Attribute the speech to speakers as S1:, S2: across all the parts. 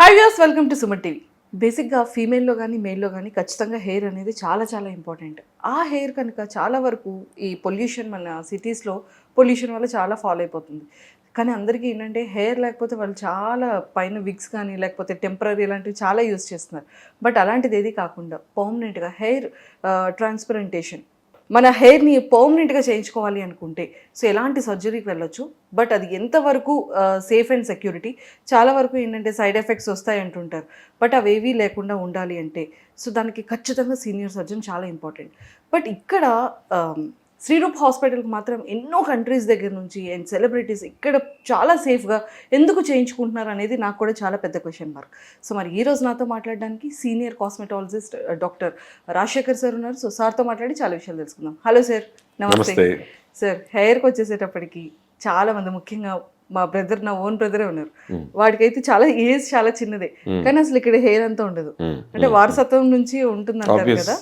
S1: Hi viewers, welcome to Suman TV. బేసిక్గా ఫీమేల్లో కానీ మేల్లో కానీ ఖచ్చితంగా హెయిర్ అనేది చాలా చాలా ఇంపార్టెంట్. ఆ హెయిర్ కనుక చాలా వరకు ఈ పొల్యూషన్, మన సిటీస్లో పొల్యూషన్ వల్ల చాలా ఫాలో అయిపోతుంది. కానీ అందరికీ ఏంటంటే హెయిర్ లేకపోతే వాళ్ళు చాలా పైన విగ్స్ కానీ లేకపోతే టెంపరీ ఇలాంటివి చాలా యూస్ చేస్తున్నారు. బట్ అలాంటిది ఏది కాకుండా పర్మనెంట్గా హెయిర్ ట్రాన్స్ప్లాంటేషన్, మన హెయిర్ని పర్మనెంట్గా చేయించుకోవాలి అనుకుంటే సో ఎలాంటి సర్జరీకి వెళ్ళొచ్చు. బట్ అది ఎంతవరకు సేఫ్ అండ్ సెక్యూరిటీ, చాలా వరకు ఏంటంటే సైడ్ ఎఫెక్ట్స్ వస్తాయి అంటుంటారు. బట్ అవేవీ లేకుండా ఉండాలి అంటే సో దానికి ఖచ్చితంగా సీనియర్ సర్జన్ చాలా ఇంపార్టెంట్. బట్ ఇక్కడ శ్రీరూప్ హాస్పిటల్కి మాత్రం ఎన్నో కంట్రీస్ దగ్గర నుంచి అండ్ సెలబ్రిటీస్ ఇక్కడ చాలా సేఫ్గా ఎందుకు చేయించుకుంటున్నారు అనేది నాకు కూడా చాలా పెద్ద క్వశ్చన్ మార్క్. సో మరి ఈ రోజు నాతో మాట్లాడడానికి senior cosmetologist doctor Rajasekhar sir ఉన్నారు. సో సార్తో మాట్లాడి చాలా విషయాలు తెలుసుకుందాం. హలో సార్, నమస్తే. సార్, హెయిర్కి వచ్చేసేటప్పటికి చాలా మంది, ముఖ్యంగా మా బ్రదర్, నా ఓన్ బ్రదరే ఉన్నారు, వాడికైతే చాలా ఏజ్ చాలా చిన్నదే, కానీ అసలు ఇక్కడ హెయిర్ అంతా ఉండదు. అంటే వారసత్వం నుంచి ఉంటుంది అంటారు కదా.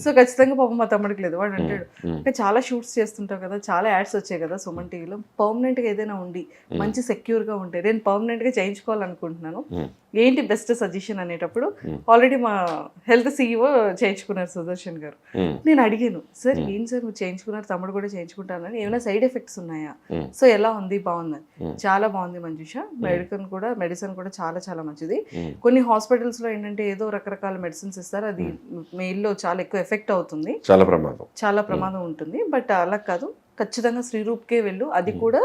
S1: సో ఖచ్చితంగా పాపం మా తమ్ముడికి లేదు. వాడు అంటాడు, అంటే చాలా షూట్స్ చేస్తుంటావు కదా, చాలా యాడ్స్ వచ్చాయి కదా సుమన్ టీవీలో, పర్మనెంట్గా ఏదైనా ఉండి మంచి సెక్యూర్గా ఉంటే నేను పర్మనెంట్గా చేయించుకోవాలనుకుంటున్నాను, ఏంటి బెస్ట్ సజెషన్ అనేటప్పుడు ఆల్రెడీ మా హెల్త్ సీఈఓ చేయించుకున్నారు సుదర్శన్ గారు. నేను అడిగాను, సార్ ఏం సార్ మీరు చేయించుకున్నారు, తమ్ముడు కూడా చేయించుకుంటానని, ఏమైనా సైడ్ ఎఫెక్ట్స్ ఉన్నాయా, సో ఎలా ఉంది, బాగుందని. చాలా బాగుంది మంజుష. మెడిసిన్ కూడా చాలా చాలా మంచిది. కొన్ని హాస్పిటల్స్ లో ఏంటంటే ఏదో రకరకాల మెడిసిన్స్ ఇస్తారు, అది మెయిల్లో చాలా ఎక్కువ ఎఫెక్ట్ అవుతుంది, చాలా ప్రమాదం ఉంటుంది. బట్ అలా కాదు, ఖచ్చితంగా శ్రీరూప్కే వెళ్ళు, అది కూడా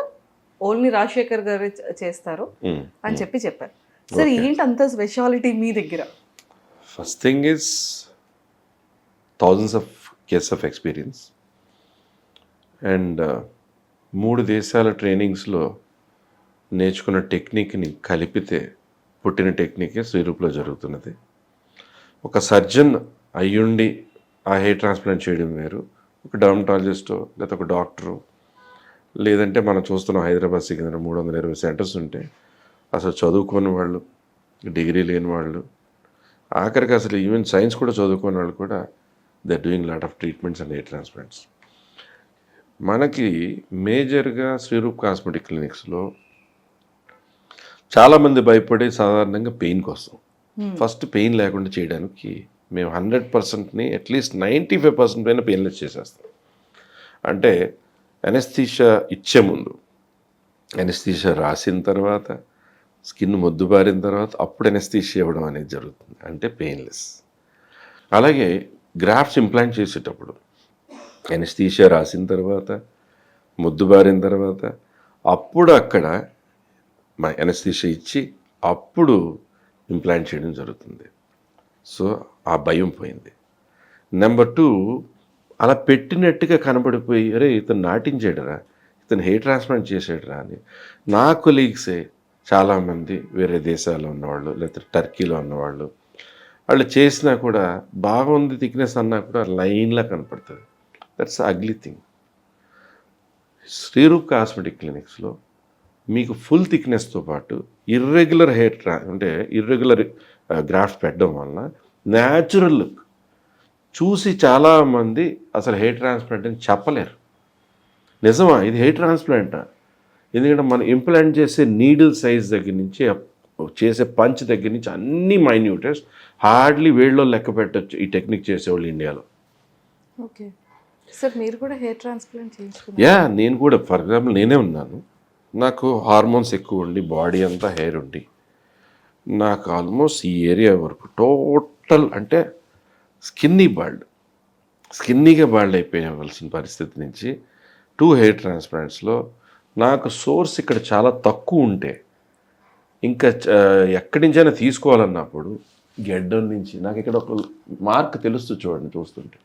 S1: ఓన్లీ రాజశేఖర్ గారే చేస్తారు అని చెప్పారు. సార్ ఏంటి అంత స్పెషాలిటీ మీ దగ్గర?
S2: First thing is thousands of cases of experience and 3 దేశాల ట్రైనింగ్స్లో నేర్చుకున్న టెక్నిక్ని కలిపితే పుట్టిన టెక్నికే శ్రీరూప్లో జరుగుతున్నది. ఒక సర్జన్ అయ్యుండి ఆ హెయిర్ ట్రాన్స్ప్లాంట్ చేయడం వేరు, ఒక డర్మటాలజిస్టో లేదా ఒక డాక్టరు, లేదంటే మనం చూస్తున్నాం హైదరాబాద్ సికింద్రా 320 సెంటర్స్ ఉంటే అసలు చదువుకోని వాళ్ళు, డిగ్రీ లేని వాళ్ళు, ఆఖరికి అసలు ఈవెన్ సైన్స్ కూడా చదువుకోని వాళ్ళు కూడా they doing lot of treatments and hair transplants. మనకి మేజర్గా శ్రీరూప్ కాస్మెటిక్ క్లినిక్స్లో చాలామంది భయపడే సాధారణంగా పెయిన్కి వస్తాం. ఫస్ట్ పెయిన్ లేకుండా చేయడానికి మేము 100%ని అట్లీస్ట్ 95% పైన పెయిన్లెస్ చేసేస్తాం. అంటే ఎనస్థీషియా ఇచ్చే ముందు, ఎనస్థీషియా రాసిన తర్వాత, స్కిన్ మొద్దుబారిన తర్వాత అప్పుడు ఎనస్థీషియా ఇవ్వడం అనేది జరుగుతుంది, అంటే పెయిన్లెస్. అలాగే గ్రాఫ్ట్స్ ఇంప్లాంట్ చేసేటప్పుడు ఎనస్థీషియా రాసిన తర్వాత, మొద్దుబారిన తర్వాత అప్పుడు అక్కడ ఎనస్థీషియా ఇచ్చి అప్పుడు ఇంప్లాంట్ చేయడం జరుగుతుంది. సో ఆ భయం పోయింది. నెంబర్ 2, అలా పెట్టినట్టుగా కనబడిపోయి అరే ఇతను నాటించాడరా, ఇతను హెయిర్ ట్రాన్స్ప్లాంట్ చేసాడరా అని నా కొలీగ్సే చాలామంది వేరే దేశాల్లో ఉన్నవాళ్ళు లేకపోతే టర్కీలో ఉన్నవాళ్ళు, వాళ్ళు చేసినా కూడా బాగుంది థిక్నెస్ అన్నా కూడా లైన్లా కనపడుతుంది. That's ugly thing. Sriroop cosmetic క్లినిక్స్లో మీకు ఫుల్ థిక్నెస్తో పాటు ఇర్రెగ్యులర్ అంటే ఇర్రెగ్యులర్ గ్రాఫ్ట్స్ పెట్టడం వలన న్యాచురల్ లుక్ చూసి చాలామంది అసలు హెయిర్ ట్రాన్స్ప్లాంట్ అని చెప్పలేరు. నిజమా ఇది హెయిర్ ట్రాన్స్ప్లాంటా? ఎందుకంటే మనం ఇంప్లాంట్ చేసే నీడిల్ సైజ్ దగ్గర నుంచి చేసే పంచ్ దగ్గర నుంచి అన్ని మైన్యూటెస్ట్ హార్డ్లీ వేళ్ళలో లెక్క పెట్టచ్చు ఈ టెక్నిక్ చేసేవాళ్ళు ఇండియాలో.
S1: ఓకే సార్, మీరు కూడా హెయిర్ ట్రాన్స్ప్లాంట్ చేయించుకున్నారు?
S2: నేను కూడా ఫర్ ఎగ్జాంపుల్ నేనే ఉన్నాను. నాకు హార్మోన్స్ ఎక్కువ ఉండి బాడీ అంతా హెయిర్ ఉండి నాకు ఆల్మోస్ట్ ఈ ఏరియా వరకు టోటల్ అంటే స్కిన్నీగా బాల్డ్ అయిపోయవలసిన పరిస్థితి నుంచి 2 హెయిర్ ట్రాన్స్ప్లాంట్స్లో నాకు సోర్స్ ఇక్కడ చాలా తక్కువ ఉంటే ఇంకా ఎక్కడి నుంచైనా తీసుకోవాలన్నప్పుడు గెడ్డం నుంచి నాకు ఇక్కడ ఒక మార్క్ చూడండి చూస్తుంటే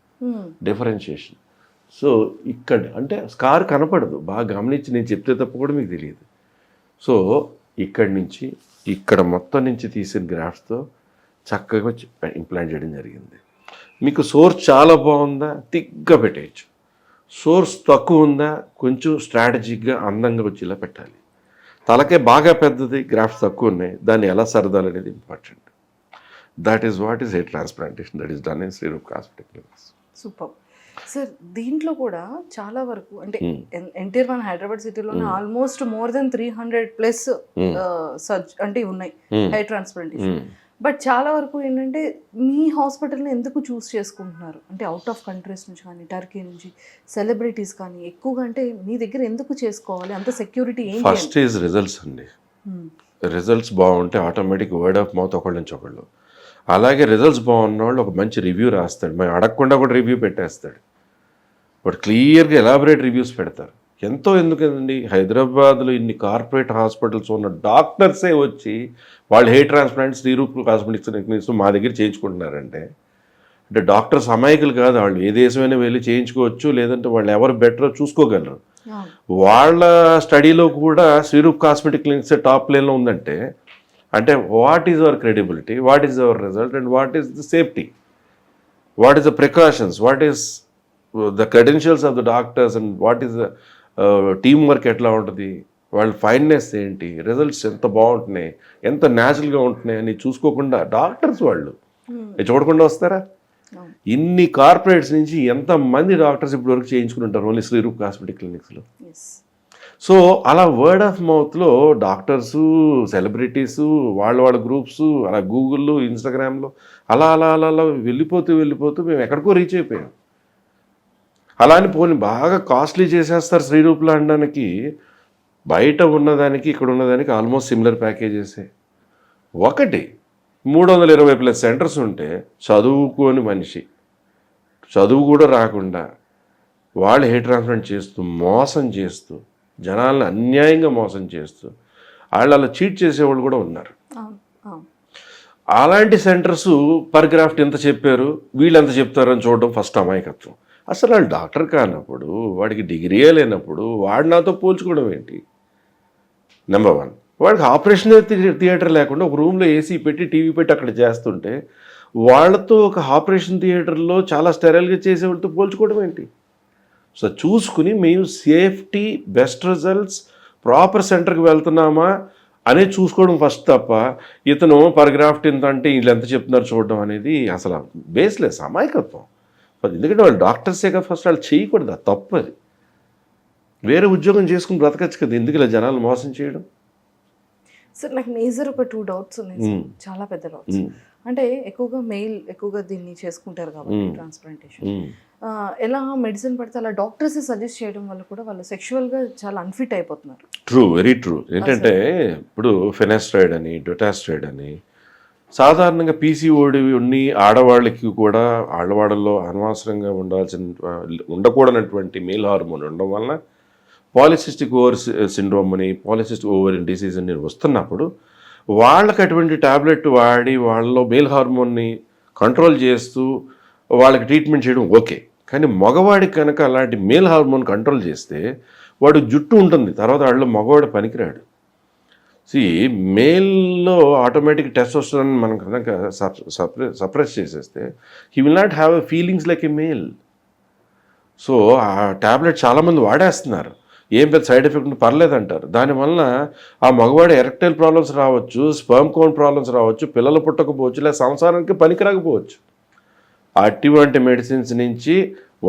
S2: డిఫరెన్షియేషన్. సో ఇక్కడ అంటే స్కార్ కనపడదు, బాగా గమనించి నేను చెప్తే తప్ప కూడా మీకు తెలియదు. సో ఇక్కడి నుంచి ఇక్కడ మొత్తం నుంచి తీసిన గ్రాఫ్ట్స్తో చక్కగా ఇంప్లాంట్ చేయడం జరిగింది. మీకు సోర్స్ చాలా బాగుందా, థిక్గా పెట్టేయచ్చు. సోర్స్ తక్కువ ఉందా, కొంచెం స్ట్రాటజిక్గా అందంగా వచ్చేలా పెట్టాలి. తలకే బాగా పెద్దది, గ్రాఫ్ట్స్ తక్కువ ఉన్నాయి, దాన్ని ఎలా సరదాలనేది important. That is what is hair transplantation that is done in Sriroop cosmetic clinics.
S1: Super. Sir దీంట్లో కూడా చాలా వరకు అంటే ఎన్టీఆర్ మన హైదరాబాద్ సిటీలోనే ఆల్మోస్ట్ మోర్ దెన్ 300+ అంటే ఉన్నాయి హెయిర్ ట్రాన్స్ప్లాంటేషన్. బట్ చాలా వరకు ఏంటంటే మీ హాస్పిటల్ని ఎందుకు చూస్ చేసుకుంటున్నారు అంటే అవుట్ ఆఫ్ కంట్రీస్ నుంచి కానీ టర్కీ నుంచి సెలబ్రిటీస్ కానీ ఎక్కువగా అంటే మీ దగ్గర ఎందుకు చేసుకోవాలి అంత సెక్యూరిటీ ఏంటి?
S2: ఫస్ట్ ఈజ్ రిజల్ట్స్ అండి. రిజల్ట్స్ బాగుంటే ఆటోమేటిక్ వర్డ్ ఆఫ్ మౌత్ ఒకళ్ళ నుంచి ఒకళ్ళు. అలాగే రిజల్ట్స్ బాగున్న వాళ్ళు ఒక మంచి రివ్యూ రాస్తాడు, మేము అడగకుండా కూడా రివ్యూ పెట్టేస్తాడు. బట్ క్లియర్గా ఎలాబరేట్ రివ్యూస్ పెడతారు. ఎంతో ఎందుకండి హైదరాబాద్లో ఇన్ని కార్పొరేట్ హాస్పిటల్స్ ఉన్న డాక్టర్సే వచ్చి వాళ్ళు hair transplant Shreeroop cosmetics techniques మా దగ్గర చేయించుకుంటున్నారంటే అంటే డాక్టర్స్ అమాయకులు కాదు, వాళ్ళు ఏ దేశమైనా వెళ్ళి చేయించుకోవచ్చు, లేదంటే వాళ్ళు ఎవరు బెటరో చూసుకోగలరు. వాళ్ళ స్టడీలో కూడా శ్రీరూప్ కాస్మెటిక్ క్లినిక్స్ టాప్ లైన్లో ఉందంటే అంటే what is our credibility, what is our result and what is the safety, what is the precautions, what is the credentials of the doctors and what is the team work ఎట్లా ఉంటుంది, వాళ్ళ fineness ఏంటి, results ఎంత బాగుంటున్నాయి, ఎంత న్యాచురల్గా ఉంటున్నాయి అని చూసుకోకుండా డాక్టర్స్ వాళ్ళు చూడకుండా వస్తారా? ఇన్ని కార్పొరేట్స్ నుంచి ఎంతమంది డాక్టర్స్ ఇప్పుడు వరకు చేయించుకుని ఉంటారు ఓన్లీ శ్రీరూప్ కాస్మెటిక్ క్లినిక్స్లో. సో అలా వర్డ్ ఆఫ్ మౌత్లో డాక్టర్సు, సెలబ్రిటీసు, వాళ్ళ గ్రూప్స్, అలా గూగుల్లో, ఇన్స్టాగ్రామ్లో అలా అలా అలా అలా వెళ్ళిపోతూ మేము ఎక్కడికో రీచ్ అయిపోయాం. అలా అని పోనీ బాగా కాస్ట్లీ చేసేస్తారు శ్రీరూప్లో అనడానికి. బయట ఉన్నదానికి ఇక్కడ ఉన్నదానికి ఆల్మోస్ట్ సిమిలర్ ప్యాకేజెసే. ఒకటి 320+ సెంటర్స్ ఉంటే చదువుకోని మనిషి, చదువు కూడా రాకుండా వాళ్ళు హెయిర్ ట్రాన్స్ప్లాంట్ చేస్తూ మోసం చేస్తూ జనాలను అన్యాయంగా మోసం చేస్తూ వాళ్ళు అలా చీట్ చేసేవాళ్ళు కూడా ఉన్నారు. అలాంటి సెంటర్స్ పర్ గ్రాఫ్ట్ ఎంత చెప్పారు, వీళ్ళు ఎంత చెప్తారని చూడడం ఫస్ట్ అమాయకత్వం. అసలు వాళ్ళు డాక్టర్ కానప్పుడు, వాడికి డిగ్రీయే లేనప్పుడు వాడు నాతో పోల్చుకోవడం ఏంటి? నెంబర్ 1, వాడికి ఆపరేషన్ థియేటర్ లేకుండా ఒక రూమ్లో ఏసీ పెట్టి టీవీ పెట్టి అక్కడ చేస్తుంటే వాళ్ళతో ఒక ఆపరేషన్ థియేటర్లో చాలా స్టెరైల్గా చేసేవాళ్ళతో పోల్చుకోవడం ఏంటి? సో చూసుకుని మేము సేఫ్టీ, బెస్ట్ రిజల్ట్స్, ప్రాపర్ సెంటర్కి వెళ్తున్నామా అనేది చూసుకోవడం ఫస్ట్ తప్ప ఇతను పర్గ్రాఫ్ట్ ఇంత అంటే వీళ్ళు ఎంత చెప్తున్నారు చూడడం అనేది అసలు బేస్లెస్ అమాయకత్వం. ఎందుకంటే వాళ్ళు డాక్టర్సే కదా, ఫస్ట్ వాళ్ళు చేయకూడదు, అది తప్పు. అది వేరే ఉద్యోగం చేసుకుని బ్రతకచ్చు కదా, ఎందుకు ఇలా జనాలు మోసం చేయడం?
S1: సార్ నాకు మేజర్ ఒక 2 డౌట్స్ ఉన్నాయి, చాలా పెద్ద డౌట్స్. అంటే ఎక్కువగా దీన్ని చేసుకుంటారు కాబట్టి ట్రాన్స్ప్లాంటేషన్ ఎలా మెడిసిన్ పడితే అలా డాక్టర్స్ సజెస్ట్ చేయడం వల్ల కూడా వాళ్ళు సెక్షువల్గా చాలా అన్ఫిట్ అయిపోతున్నారు.
S2: True, very true. ఏంటంటే ఇప్పుడు ఫెనాస్ట్రైడ్ అని, డొటాస్ట్రైడ్ అని సాధారణంగా పీసీఓడి ఉన్ని ఆడవాళ్ళకి కూడా ఆడవాళ్ళలో అనవసరంగా ఉండకూడనటువంటి మేల్ హార్మోన్ ఉండడం వలన పాలిసిస్టిక్ ఓవర్ సిండ్రోమ్ అని, పాలిసిస్టిక్ ఓవరియన్ డిసీజ్ అని వస్తున్నప్పుడు వాళ్ళకి అటువంటి ట్యాబ్లెట్ వాడి వాళ్ళలో మేల్ హార్మోన్ని కంట్రోల్ చేస్తూ వాళ్ళకి ట్రీట్మెంట్ చేయడం ఓకే. కానీ మగవాడికి కనుక అలాంటి మేల్ హార్మోన్ కంట్రోల్ చేస్తే వాడు జుట్టు ఉంటుంది, తర్వాత వాడిలో మగవాడు పనికిరాడు. మేల్లో ఆటోమేటిక్ టెస్టోస్టెరాన్ మనం కనుక సప్రెస్ చేసేస్తే he will not have a feelings like a male. So ఆ ట్యాబ్లెట్ చాలామంది వాడేస్తున్నారు, ఏం పెద్ద సైడ్ ఎఫెక్ట్ పర్లేదంటారు. దానివల్ల ఆ మగవాడు ఎరెక్టైల్ ప్రాబ్లమ్స్ రావచ్చు, స్పర్మ్ కౌంట్ ప్రాబ్లమ్స్ రావచ్చు, పిల్లలు పుట్టకపోవచ్చు, లేదా సంసారానికి పనికిరాకపోవచ్చు. అటువంటి మెడిసిన్స్ నుంచి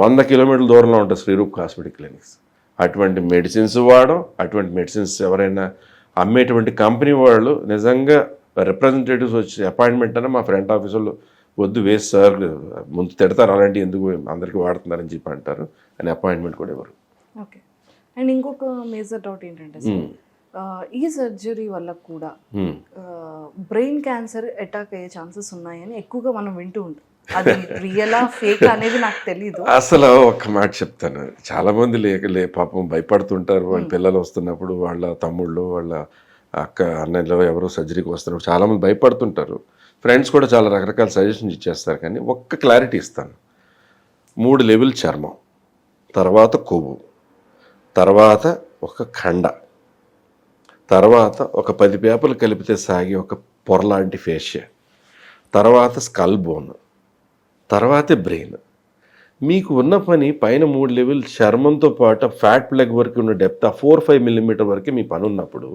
S2: 100 కిలోమీటర్ల దూరంలో ఉంటుంది శ్రీరూప్ కాస్మెటిక్ క్లినిక్స్. అటువంటి మెడిసిన్స్ వాడడం, అటువంటి మెడిసిన్స్ ఎవరైనా అమ్మేటువంటి కంపెనీ వాళ్ళు నిజంగా రిప్రజెంటేటివ్స్ వచ్చి అపాయింట్మెంట్ అన్న మా ఫ్రంట్ ఆఫీసులో వద్దు వేస్ట్ సార్, ముందు తిడతారు, అలాంటి ఎందుకు అందరికీ వాడుతున్నారని చెప్పి అంటారు అని అపాయింట్మెంట్ కూడా ఇవ్వరు.
S1: ఓకే. అండ్ ఇంకొక మేజర్ డౌట్ ఏంటంటే ఈ సర్జరీ వల్ల కూడా బ్రెయిన్ క్యాన్సర్ అటాక్ అయ్యే ఛాన్సెస్ ఉన్నాయని ఎక్కువగా మనం వింటూ ఉంటాం. అది రియలా ఫేక్ అనేది నాకు తెలీదు. అసలు
S2: ఒక్క మాట చెప్తాను, చాలా మంది పాపం భయపడుతుంటారు. వాళ్ళ పిల్లలు వస్తున్నప్పుడు, వాళ్ళ తమ్ముళ్ళు, వాళ్ళ అక్క అన్నయ్యలో ఎవరో సర్జరీకి వస్తున్నప్పుడు చాలామంది భయపడుతుంటారు. ఫ్రెండ్స్ కూడా చాలా రకరకాల సజెషన్స్ ఇచ్చేస్తారు. కానీ ఒక్క క్లారిటీ ఇస్తాను, 3 లెవెల్ చర్మం, తర్వాత కొవ్వు, తర్వాత ఒక ఖండ, తర్వాత ఒక 10 పేపర్లు కలిపితే సాగి ఒక పొరలాంటి ఫేషియా, తర్వాత స్కల్ బోన్, తర్వాతే బ్రెయిన్. మీకు ఉన్న పని పైన 3 లెవెల్ చర్మంతో పాటు ఫ్యాట్ ప్లగ్ వరకు ఉన్న డెప్త్ 4-5 మిల్లీమీటర్ వరకే మీ పని ఉన్నప్పుడు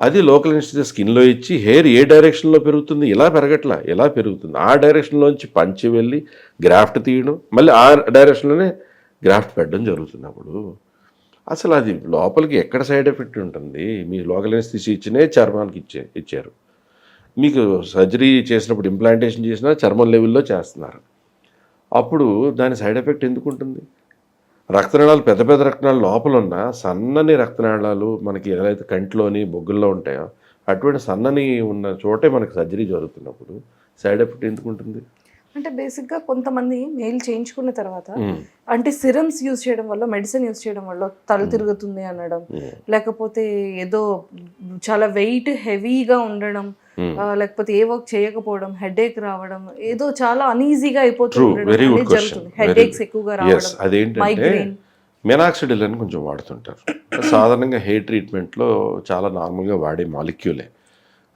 S2: అది లోకల్ ఎనస్థీషియా స్కిన్లో ఇచ్చి హెయిర్ ఏ డైరెక్షన్లో పెరుగుతుంది, ఇలా పెరగట్లా, ఎలా పెరుగుతుంది, ఆ డైరెక్షన్లోంచి పంచి వెళ్ళి గ్రాఫ్ట్ తీయడం, మళ్ళీ ఆ డైరెక్షన్లోనే గ్రాఫ్ట్ పెట్టడం జరుగుతున్నప్పుడు అసలు అది లోపలికి ఎక్కడ సైడ్ ఎఫెక్ట్ ఉంటుంది? మీ లోకల్ ఎనస్థీషియా ఇచ్చినే చర్మానికి ఇచ్చారు. మీకు సర్జరీ చేసినప్పుడు ఇంప్లాంటేషన్ చేసినా చర్మం లెవెల్లో చేస్తున్నారు. అప్పుడు దాని సైడ్ ఎఫెక్ట్ ఎందుకు ఉంటుంది? రక్తనాళాలు పెద్ద పెద్ద రక్తనాళాలు లోపల ఉన్న సన్నని రక్తనాళాలు మనకి ఏదైతే కంటిలోని బొగ్గుల్లో ఉంటాయో అటువంటి సన్నని ఉన్న చోటే మనకి సర్జరీ జరుగుతున్నప్పుడు సైడ్ ఎఫెక్ట్ ఎందుకు ఉంటుంది?
S1: అంటే బేసిక్గా కొంతమంది మెయిల్ చేయించుకున్న తర్వాత అంటే సిరమ్స్ యూజ్ చేయడం వల్ల, మెడిసిన్ యూజ్ చేయడం వల్ల తల తిరుగుతుంది అనడం, లేకపోతే ఏదో చాలా వెయిట్ హెవీగా ఉండడం, లేకపోతే ఏ వర్క్ చేయకపోవడం, హెడేక్ రావడం, ఏదో చాలా అనీజీగా అయిపోతుంది, జరుగుతుంది. హెడేక్స్ ఎక్కువగా రావడం,
S2: అదేంటంటే
S1: మైగ్రేన్.
S2: మినాక్సిడిల్ అని కొంచెం వాడుతుంటారు. సాధారణంగా హెయిర్ ట్రీట్మెంట్లో చాలా నార్మల్గా వాడే మాలిక్యూలే.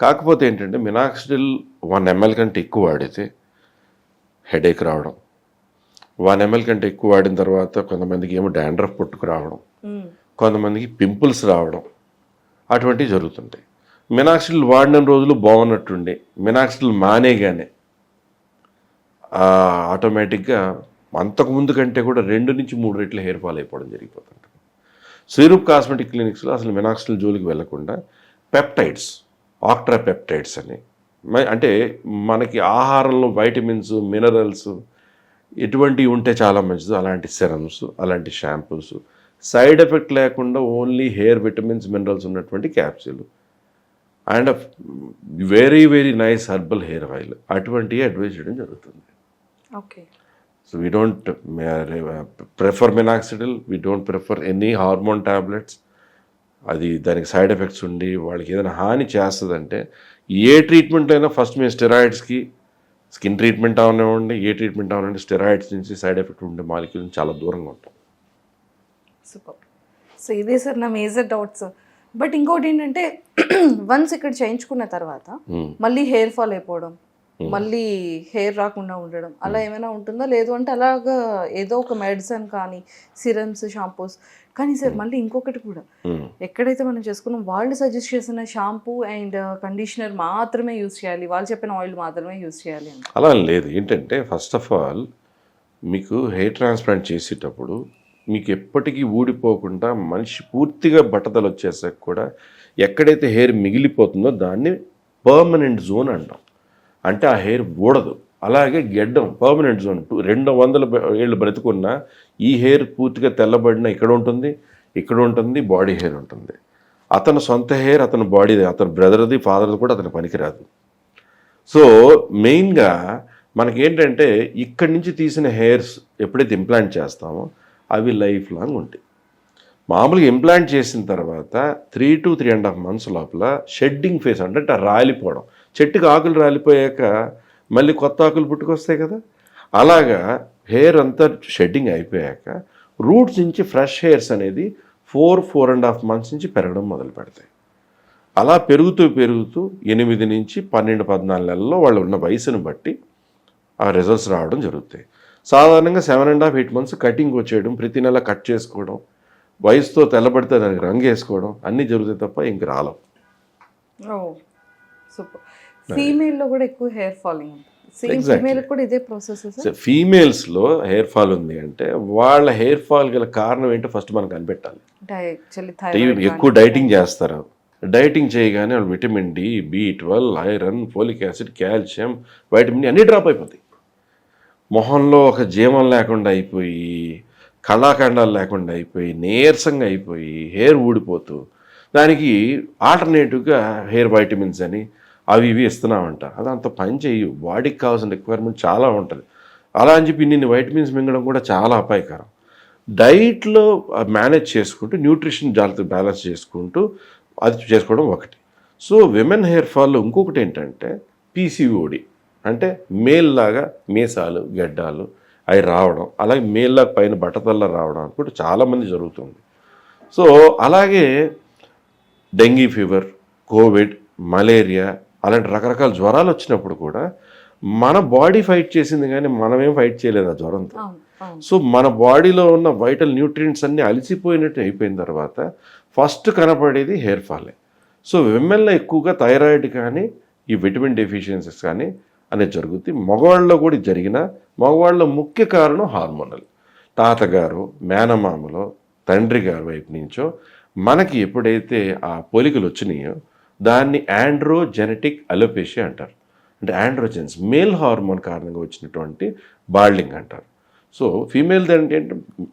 S2: కాకపోతే ఏంటంటే మినాక్సిడిల్ 1 ml కంటే ఎక్కువ వాడితే హెడేక్ రావడం, 1 ml కంటే ఎక్కువ వాడిన తర్వాత కొంతమందికి ఏమో డాండ్రఫ్ పుట్టుకు రావడం, కొంతమందికి పింపుల్స్ రావడం, అటువంటివి జరుగుతుంటాయి. మినాక్సిడిల్ వాడిన రోజులు బాగున్నట్టుండి మినాక్సిడిల్ మానేగానే ఆటోమేటిక్గా అంతకుముందు కంటే కూడా 2 నుంచి 3 రెట్లు హెయిర్ ఫాల్ అయిపోవడం జరిగిపోతుంటుంది. శ్రీరూప్ కాస్మెటిక్ క్లినిక్స్లో అసలు మినాక్సిడిల్ జోలికి వెళ్లకుండా పెప్టైడ్స్, ఆక్ట్రా పెప్టైడ్స్ అని, అంటే మనకి ఆహారంలో వైటమిన్స్, మినరల్స్ ఎటువంటివి ఉంటే చాలా మంచిది అలాంటి సెరమ్స్, అలాంటి షాంపూస్, సైడ్ ఎఫెక్ట్ లేకుండా ఓన్లీ హెయిర్ విటమిన్స్, మినరల్స్ ఉన్నటువంటి capsule and very very nice herbal hair oil అటువంటివి అడ్వైజ్ చేయడం జరుగుతుంది.
S1: Okay.
S2: So we don't prefer minoxidil, we don't prefer any hormone tablets. అది దానికి సైడ్ ఎఫెక్ట్స్ ఉండి వాళ్ళకి ఏదైనా హాని చేస్తుందంటే ఏ ట్రీట్మెంట్ అయినా ఫస్ట్ మేము స్టెరాయిడ్స్కి, స్కిన్ ట్రీట్మెంట్ అవనివ్వండి, ఏ ట్రీట్మెంట్ అవనండి, స్టెరాయిడ్స్ నుంచి సైడ్ ఎఫెక్ట్ ఉండే మాలిక్యూల్ చాలా దూరంగా ఉంటాం.
S1: సూపర్. సో ఇదే సార్ నా మేజర్ డౌట్స్. బట్ ఇంకోటి ఏంటంటే వన్స్ ఇక్కడ చేయించుకున్న తర్వాత మళ్ళీ హెయిర్ ఫాల్ అయిపోవడం, మళ్ళీ హెయిర్ రాకుండా ఉండడం అలా ఏమైనా ఉంటుందా? లేదు అంటే అలాగా ఏదో ఒక మెడిసిన్ కానీ సిరమ్స్, షాంపూస్. కానీ సార్ మళ్ళీ ఇంకొకటి కూడా, ఎక్కడైతే మనం చేసుకున్నాం వాళ్ళు సజెస్ట్ చేసిన షాంపూ అండ్ కండిషనర్ మాత్రమే యూజ్ చేయాలి, వాళ్ళు చెప్పిన ఆయిల్ మాత్రమే యూజ్ చేయాలి అని
S2: అలా లేదు. ఏంటంటే ఫస్ట్ ఆఫ్ ఆల్ మీకు హెయిర్ ట్రాన్స్ప్లాంట్ చేసేటప్పుడు మీకు ఎప్పటికీ ఊడిపోకుండా మనిషి పూర్తిగా బట్టతలు వచ్చేసాక కూడా ఎక్కడైతే హెయిర్ మిగిలిపోతుందో దాన్ని పర్మనెంట్ జోన్ అంటాం. అంటే ఆ హెయిర్ ఊడదు. అలాగే గెడ్డం పర్మనెంట్ జోన్. 200 ఏళ్ళు బ్రతుకున్నా ఈ హెయిర్ పూర్తిగా తెల్లబడిన ఇక్కడ ఉంటుంది, ఇక్కడ ఉంటుంది, బాడీ హెయిర్ ఉంటుంది. అతని సొంత హెయిర్ అతని బాడీ, అతని బ్రదర్ది, ఫాదర్ది కూడా అతనికి పనికిరాదు. సో మెయిన్గా మనకేంటంటే ఇక్కడి నుంచి తీసిన హెయిర్స్ ఎప్పుడైతే ఇంప్లాంట్ చేస్తామో అవి లైఫ్ లాంగ్ ఉంటాయి. మామూలుగా ఇంప్లాంట్ చేసిన తర్వాత 3 to 3.5 months లోపల షెడ్డింగ్ ఫేస్ అంటే రాలిపోవడం, చెట్టుకి ఆకులు రాలిపోయాక మళ్ళీ కొత్త ఆకులు పుట్టుకొస్తాయి కదా, అలాగా హెయిర్ అంతా షెడ్డింగ్ అయిపోయాక రూట్స్ నుంచి ఫ్రెష్ హెయిర్స్ అనేది 4.5 months నుంచి పెరగడం మొదలు పెడతాయి. అలా పెరుగుతూ పెరుగుతూ 8 నుంచి 12-14 నెలల్లో వాళ్ళు ఉన్న వయసును బట్టి ఆ రిజల్ట్స్ రావడం జరుగుతాయి. సాధారణంగా 7.5-8 months కటింగ్ వచ్చేయడం, ప్రతి నెల కట్ చేసుకోవడం, వయసుతో తెల్లబడితే దానికి రంగు వేసుకోవడం అన్నీ జరుగుతాయి తప్ప ఇంక రాలం.
S1: సూపర్. ఫీమేల్లో కూడా ఎక్కువ హెయిర్ ఫాలింగ్ కూడా ఇదే ప్రాసెస్.
S2: ఫీమేల్స్లో హెయిర్ ఫాల్ ఉంది అంటే వాళ్ళ హెయిర్ ఫాల్ గల కారణం ఏంటో ఫస్ట్ మనం కనిపెట్టాలి. ఎక్కువ డైటింగ్ చేస్తారు. డైటింగ్ చేయగానే వాళ్ళు vitamin D, B12, iron, folic acid, calcium, vitamin అన్నీ డ్రాప్ అయిపోతాయి. మొహంలో ఒక జీవం లేకుండా అయిపోయి, కళాఖండాలు లేకుండా అయిపోయి, నీరసంగా అయిపోయి, హెయిర్ ఊడిపోతూ దానికి ఆల్టర్నేటివ్గా హెయిర్ వైటమిన్స్ అని అవి ఇవి ఇస్తున్నామంట. అది అంత పని చేయు. బాడీకి కావాల్సిన రిక్వైర్మెంట్ చాలా ఉంటుంది. అలా అని చెప్పి ఇన్ని వైటమిన్స్ మింగడం కూడా చాలా అపాయకరం. డైట్లో మేనేజ్ చేసుకుంటూ న్యూట్రిషన్ జాగ్రత్త బ్యాలెన్స్ చేసుకుంటూ అది చేసుకోవడం ఒకటి. సో విమెన్ హెయిర్ ఫాల్లో ఇంకొకటి ఏంటంటే PCOD, అంటే మేల్ లాగా మీసాలు, గడ్డాలు అవి రావడం, అలాగే మేల్ లాగా పైన బట్టతల్ల రావడం కూడా చాలామంది జరుగుతుంది. సో అలాగే డెంగీ ఫీవర్, కోవిడ్, మలేరియా అలాంటి రకరకాల జ్వరాలు వచ్చినప్పుడు కూడా మన బాడీ ఫైట్ చేసింది కానీ మనమేం ఫైట్ చేయలేదు ఆ జ్వరంతో. సో మన బాడీలో ఉన్న వైటల్ న్యూట్రియంట్స్ అన్నీ అలసిపోయినట్టు అయిపోయిన తర్వాత ఫస్ట్ కనపడేది హెయిర్ ఫాలే. సో విమెన్లో ఎక్కువగా థైరాయిడ్ కానీ ఈ విటమిన్ డెఫిషియన్సీస్ కానీ అనేది జరుగుతుంది. మగవాళ్ళలో కూడా ఇది జరిగిన మగవాళ్ళలో ముఖ్య కారణం హార్మోనల్. తాతగారు, మేనమామలో, తండ్రి గారి వైపు నుంచో మనకి ఎప్పుడైతే ఆ పోలికలు వచ్చినాయో దాన్ని ఆండ్రోజెనెటిక్ అలోపేషియా అంటారు. అంటే ఆండ్రోజెన్స్ మేల్ హార్మోన్ కారణంగా వచ్చినటువంటి బాల్డింగ్ అంటారు. సో ఫీమేల్ అంటే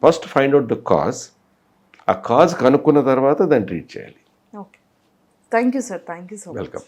S2: first find out the cause, ఆ కాజ్ కనుక్కున్న తర్వాత దాన్ని ట్రీట్ చేయాలి.
S1: Okay, thank you sir, thank you so much.
S2: Welcome.